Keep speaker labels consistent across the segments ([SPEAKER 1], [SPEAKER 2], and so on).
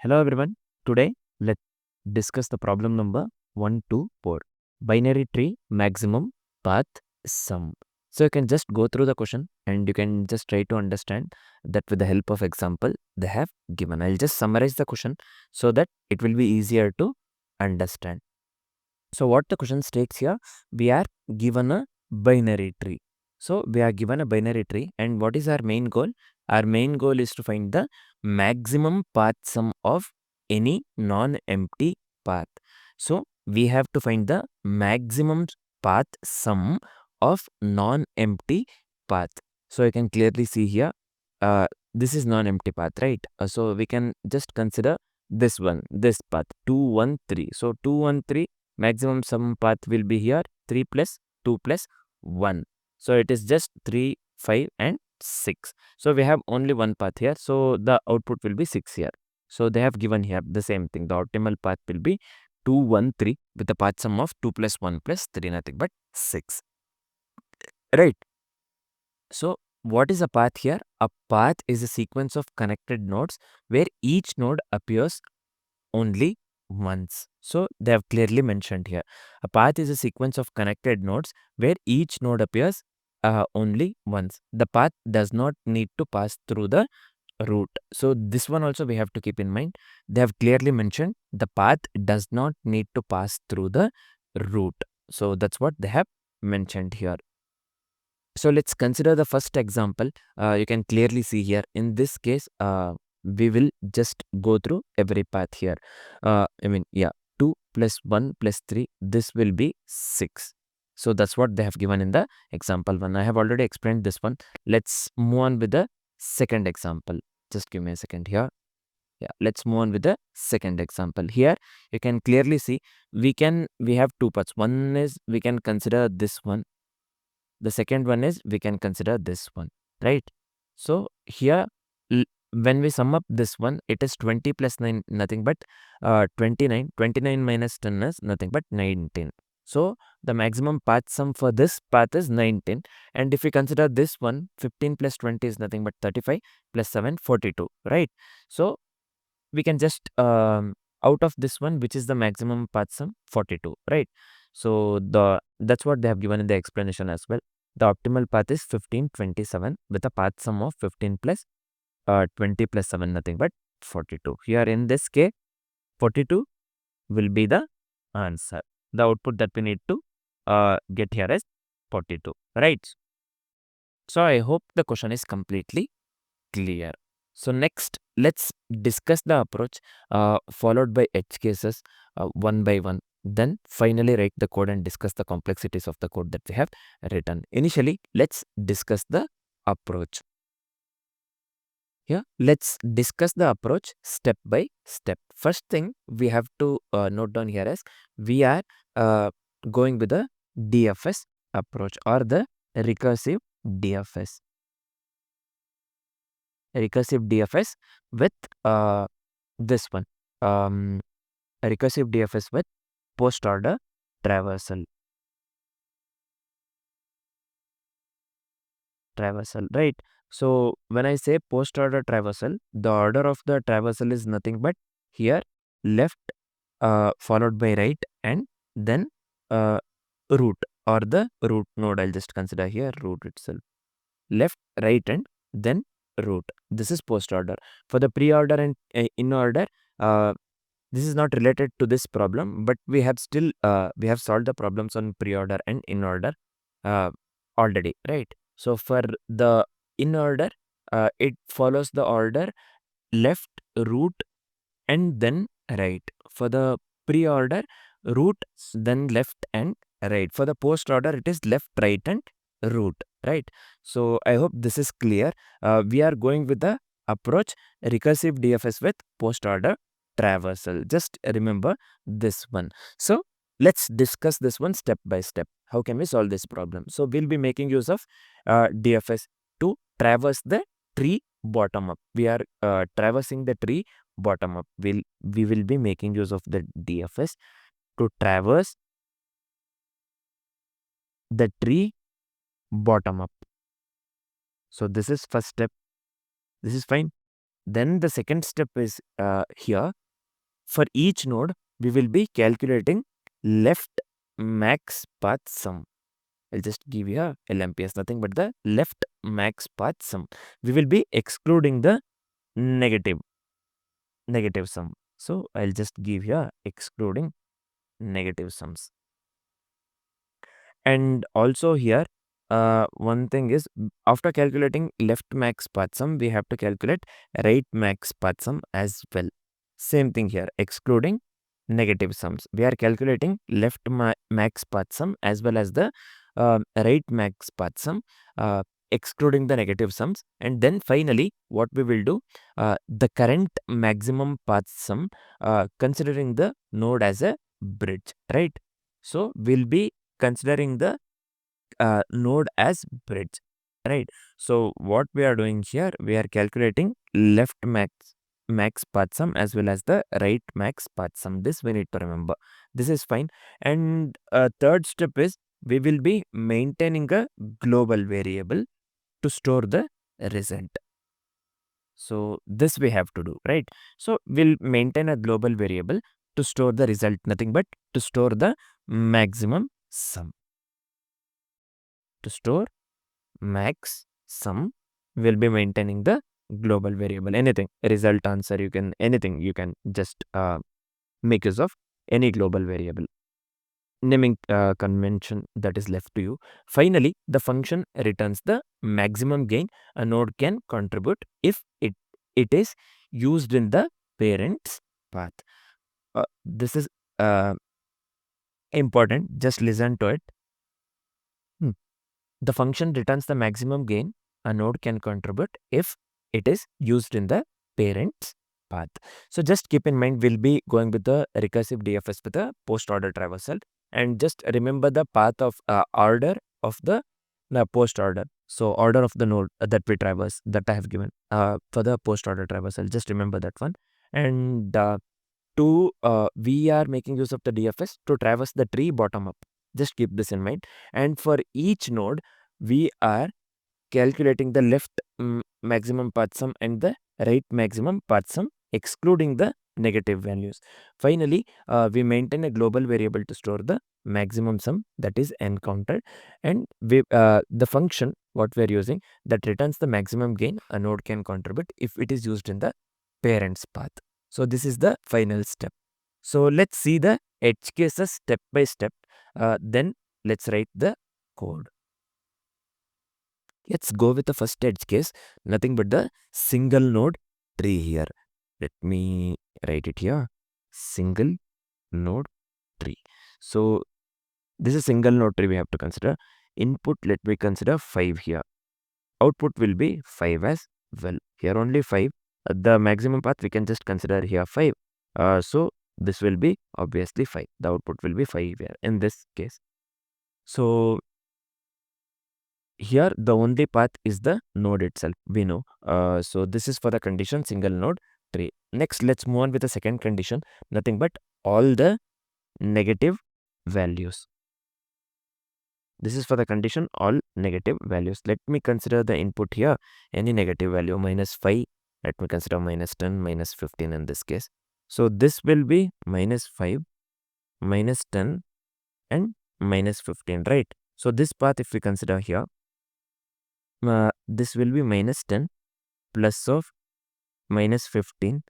[SPEAKER 1] Hello everyone. Today let's discuss the problem number 124. Binary tree maximum path sum. So you can just go through the question and you can just try to understand that with the help of example they have given. I'll just summarize the question so that it will be easier to understand. So what the question states here, we are given a binary tree. So we are given a binary tree and what is our main goal? Our main goal is to find the maximum path sum of any non-empty path. So we have to find the maximum path sum of non-empty path. So you can clearly see here, this is non-empty path, right? So we can just consider this one, this path 2, 1, 3. So 2, 1, 3. Maximum sum path will be here 3 plus 2 plus 1. So it is just 3, 5 and 6. So we have only one path here. So the output will be 6 here. So they have given here the same thing. The optimal path will be 2, 1, 3 with the path sum of 2 plus 1 plus 3, nothing but 6. Right. So what is a path here? A path is a sequence of connected nodes where each node appears only once. So they have clearly mentioned here. A path is a sequence of connected nodes where each node appears only once. The path does not need to pass through the root. So this one also we have to keep in mind. They have clearly mentioned the path does not need to pass through the root. So that's what they have mentioned here. So let's consider the first example. You can clearly see here in this case, we will just go through every path here. 2 plus 1 plus 3, this will be 6. So that's what they have given in the example 1. I have already explained this one. Let's move on with the second example. Just give me a second here. Yeah, let's move on with the second example. Here you can clearly see we have two paths. One is we can consider this one. The second one is we can consider this one, right? So here, when we sum up this one, it is 20 plus 9, nothing but 29. 29 minus 10 is nothing but 19. So the maximum path sum for this path is 19. And if we consider this one, 15 plus 20 is nothing but 35 plus 7, 42, right? So we can just out of this one, which is the maximum path sum, 42, right? So that's what they have given in the explanation as well. The optimal path is 15, 27 with a path sum of 15 plus 20 plus 7, nothing but 42. Here in this case, 42 will be the answer. The output that we need to get here is 42, right? So I hope the question is completely clear. So next, let's discuss the approach followed by edge cases one by one. Then finally write the code and discuss the complexities of the code that we have written. Initially, let's discuss the approach. Here, let's discuss the approach step by step. First thing we have to note down here is we are going with the DFS approach or the recursive DFS. Recursive DFS with this one. Recursive DFS with post order traversal, right? So when I say post order traversal, the order of the traversal is nothing but here left followed by right and then root or the root node. I'll just consider here root itself. Left, right and then root. This is post order. For the pre order and in order, this is not related to this problem, but we have still we have solved the problems on pre-order and in order already, right? So for the in order, it follows the order left, root and then right. For the pre-order, root, then left and right. For the post-order, it is left, right and root, right? So I hope this is clear. We are going with the approach recursive DFS with post-order traversal. Just remember this one. So let's discuss this one step by step. How can we solve this problem? So we'll be making use of DFS to traverse the tree bottom up. We are traversing the tree bottom up. We will be making use of the DFS to traverse the tree bottom up. So this is first step. This is fine. Then the second step is here. For each node, we will be calculating left max path sum. I'll just give you a LMP as nothing but the left max path sum. We will be excluding the negative sum. So I'll just give here excluding negative sums. And also here, one thing is, after calculating left max path sum, we have to calculate right max path sum as well. Same thing here, excluding negative sums. We are calculating left max path sum as well as the right max path sum, excluding the negative sums. And then finally, what we will do, the current maximum path sum, considering the node as a bridge, right? So we'll be considering the node as bridge, right? So what we are doing here, we are calculating left max path sum as well as the right max path sum. This we need to remember. This is fine. And third step is, we will be maintaining a global variable to store the result. So this we have to do, right? So we'll maintain a global variable to store the result, nothing but to store the maximum sum. To store max sum, will be maintaining the global variable. Anything, result, answer, you can, anything, you can just make use of any global variable. Naming convention, that is left to you. Finally, the function returns the maximum gain a node can contribute if it is used in the parent's path. This is important, just listen to it. The function returns the maximum gain a node can contribute if it is used in the parent's path. So just keep in mind, we'll be going with the recursive DFS with a post order traversal, and just remember the path of order of the post order. So order of the node that we traverse, that I have given for the post order traversal. Just remember that one. And we are making use of the DFS to traverse the tree bottom up. Just keep this in mind. And for each node, we are calculating the left maximum path sum and the right maximum path sum, excluding the negative values. Finally, we maintain a global variable to store the maximum sum that is encountered, and we, the function what we are using, that returns the maximum gain a node can contribute if it is used in the parent's path. So this is the final step. So let's see the edge cases step by step. Then let's write the code. Let's go with the first edge case, nothing but the single node tree here. Let me write it here, single node tree. So this is single node tree we have to consider. Input, let me consider 5 here. Output will be 5 as well. Here only 5. The maximum path we can just consider here 5. So this will be obviously 5. The output will be 5 here in this case. So here the only path is the node itself, we know. So this is for the condition single node tree. Next, let's move on with the second condition, nothing but all the negative values. This is for the condition all negative values. Let me consider the input here, any negative value, -5. Let me consider -10, -15 in this case. So this will be -5, -10 and -15, right? So this path, if we consider here, this will be -10 plus of -15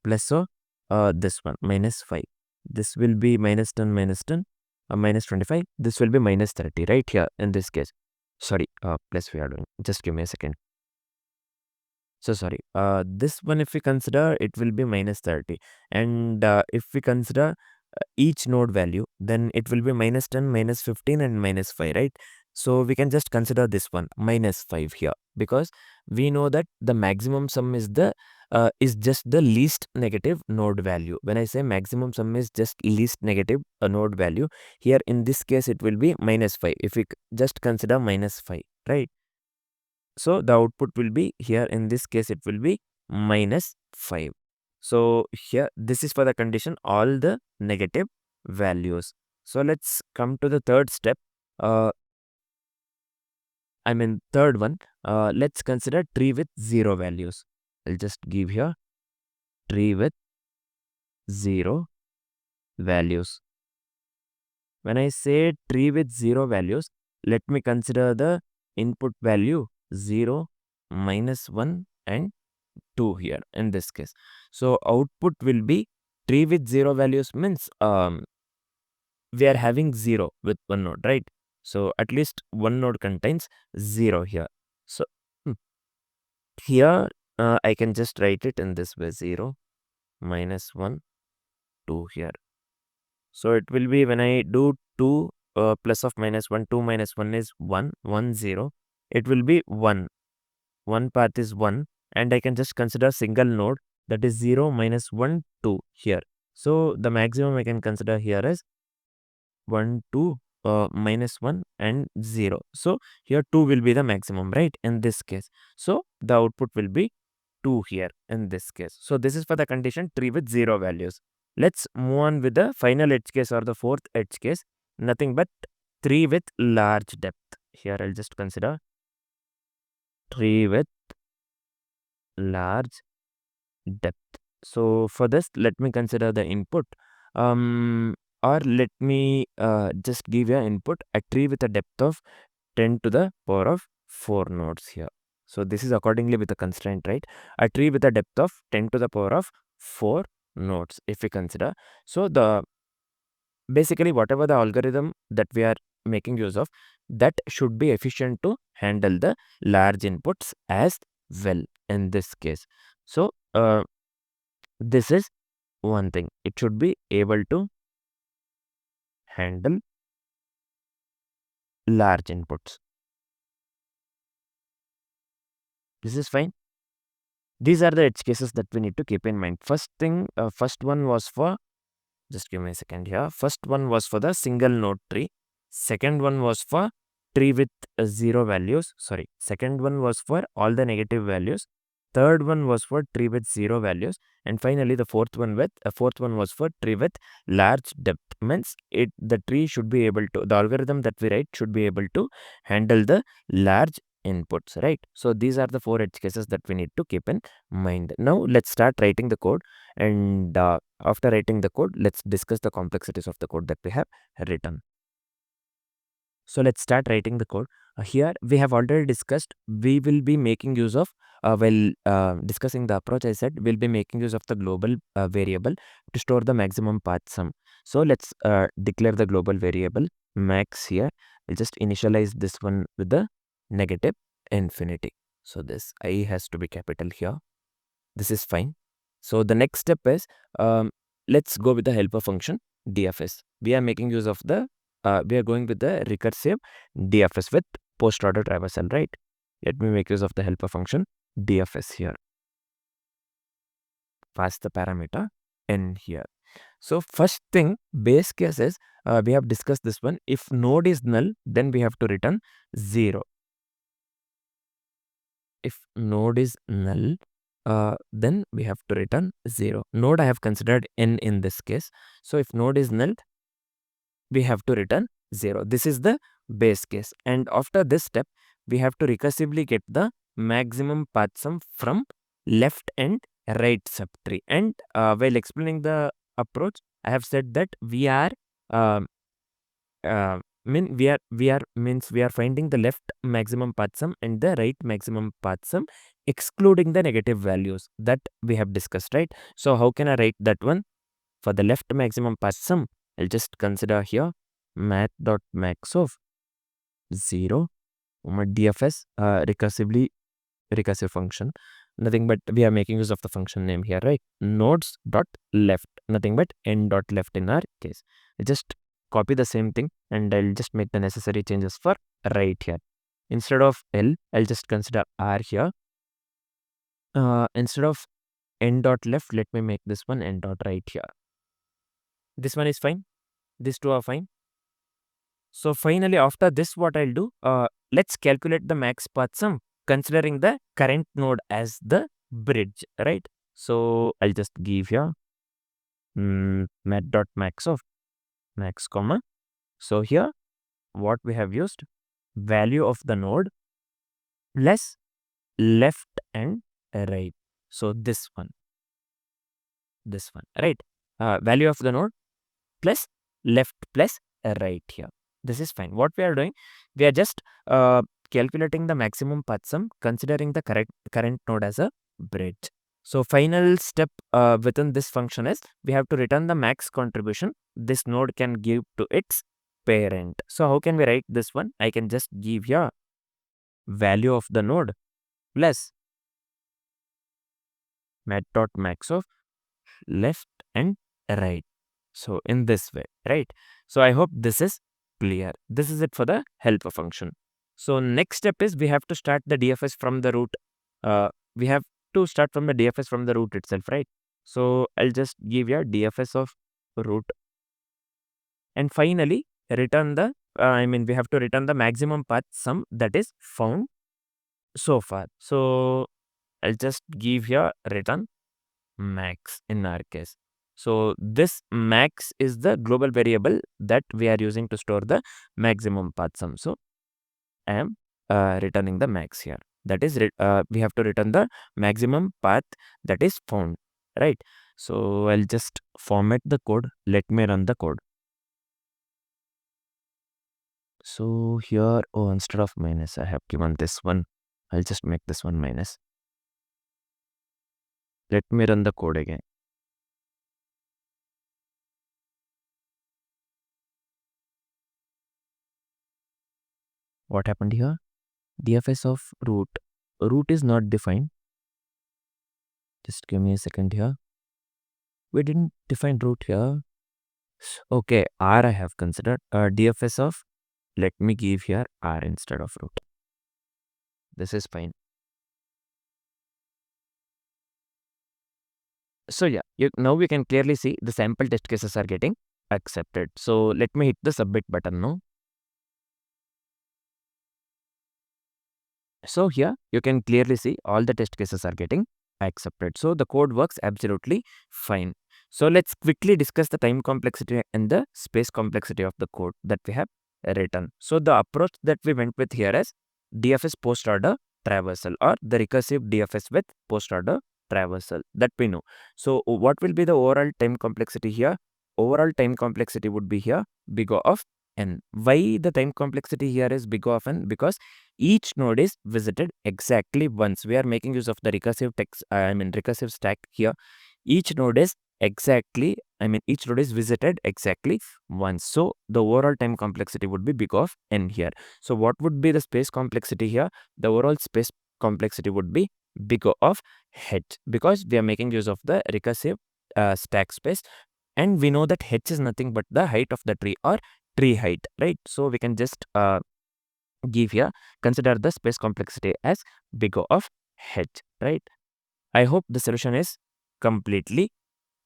[SPEAKER 1] plus of this one -5. This will be -10, -10, -25. This will be -30, right here in this case. Sorry, plus we are doing. Just give me a second. So sorry. This one, if we consider, it will be -30, and if we consider each node value, then it will be -10, -15 and -5, right? So we can just consider this one -5 here, because we know that the maximum sum is the is just the least negative node value. When I say maximum sum is just least negative node value, here in this case it will be -5 if we just consider -5, right? So the output will be, here in this case it will be -5. So here this is for the condition all the negative values. So let's come to the third step. Third one. Let's consider tree with 0 values. I'll just give here tree with 0 values. When I say tree with 0 values, let me consider the input value 0, -1 and 2 here in this case. So output will be tree with 0 values means we are having 0 with one node, right? So at least one node contains 0 here. So here I can just write it in this way, 0, -1, 2 here. So it will be when I do 2 plus of -1, 2 minus 1 is 1, 1, 0. It will be 1. One path is 1 and I can just consider single node, that is 0, -1, 2 here. So the maximum I can consider here is 1, 2, -1 and 0. So here 2 will be the maximum, right, in this case. So the output will be 2 here in this case. So this is for the condition tree with 0 values. Let's move on with the final edge case or the fourth edge case. Nothing but tree with large depth. Here I'll just consider tree with large depth. So for this, let me consider the input. Or let me just give you input a tree with a depth of 10 to the power of 4 nodes here. So this is accordingly with the constraint, right? A tree with a depth of 10 to the power of 4 nodes if we consider. So the basically whatever the algorithm that we are making use of, that should be efficient to handle the large inputs as well in this case. So this is one thing. It should be able to handle large inputs. This is fine. These are the edge cases that we need to keep in mind. First one was for, just give me a second here. First one was for the single node tree. Second one was for tree with 0 values. Sorry. Second one was for all the negative values. Third one was for tree with 0 values. And finally, the fourth one was for tree with large depth. Means the tree should be able to, the algorithm that we write should be able to handle the large inputs, right? So these are the 4 edge cases that we need to keep in mind. Now let's start writing the code, and after writing the code, let's discuss the complexities of the code that we have written. So let's start writing the code. Here we have already discussed, we will be making use of, discussing the approach, I said we'll be making use of the global variable to store the maximum path sum. So let's declare the global variable max here. We'll just initialize this one with the negative infinity. So this I has to be capital here. This is fine. So the next step is, let's go with the helper function DFS. We are making use of the, we are going with the recursive DFS with post order traversal, right? Let me make use of the helper function DFS here. Pass the parameter n here. So first thing, base case is, we have discussed this one. If node is null, then we have to return 0. If node is null, then we have to return 0. Node I have considered n in this case. So if node is null, we have to return 0. This is the base case. And after this step, we have to recursively get the maximum path sum from left and right subtree. And while explaining the approach, I have said that we are we are finding the left maximum path sum and the right maximum path sum, excluding the negative values that we have discussed, right? So how can I write that one? For the left maximum path sum, I'll just consider here math.max of 0 DFS recursive function. Nothing but we are making use of the function name here, right? Nodes dot left, nothing but n dot left in our case. I just copy the same thing and I'll just make the necessary changes for right here. Instead of L, I'll just consider R here. Instead of n dot left, let me make this one n dot right here. This one is fine. These two are fine. So finally, after this, what I'll do, let's calculate the max path sum considering the current node as the bridge, right? So I'll just give here math.max of max comma. So here what we have used, value of the node plus left and right. So this one, right? Value of the node plus left plus right here. This is fine. What we are doing, we are just calculating the maximum path sum considering the current node as a bridge. So final step within this function is we have to return the max contribution this node can give to its parent. So how can we write this one? I can just give here value of the node plus mat.max of left and right. So in this way, right? So I hope this is clear. This is it for the helper function. So next step is we have to start the DFS from the root. We have to start from the DFS from the root itself, right? So I'll just give you a DFS of root. And finally, return the, we have to return the maximum path sum that is found so far. So I'll just give here return max in our case. So this max is the global variable that we are using to store the maximum path sum. So I am returning the max here. That is, we have to return the maximum path that is found, right? So I'll just format the code. Let me run the code. So here, oh, instead of minus, I have given this one. I'll just make this one minus. Let me run the code again. What happened here? DFS of root. Root is not defined. Just give me a second here. We didn't define root here. Okay, R I have considered. DFS of, let me give here R instead of root. This is fine. So yeah, now we can clearly see the sample test cases are getting accepted. So let me hit the submit button now. So here you can clearly see all the test cases are getting accepted. So the code works absolutely fine. So let's quickly discuss the time complexity and the space complexity of the code that we have written. So the approach that we went with here is DFS post order traversal or the recursive DFS with post order traversal that we know. So what will be the overall time complexity here? Overall time complexity would be here big O of n. Why the time complexity here is big O of n? Because each node is visited exactly once. We are making use of the recursive recursive stack here. Each node is each node is visited exactly once. So the overall time complexity would be big O of n here. So what would be the space complexity here? The overall space complexity would be big O of h, because we are making use of the recursive stack space, and we know that h is nothing but the height of the tree or tree height, right? So we can just give here, consider the space complexity as big O of h, right? I hope the solution is completely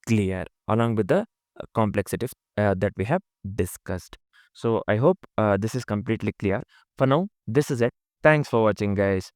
[SPEAKER 1] clear along with the complexity that we have discussed. So I hope this is completely clear. For now, this is it. Thanks for watching, guys.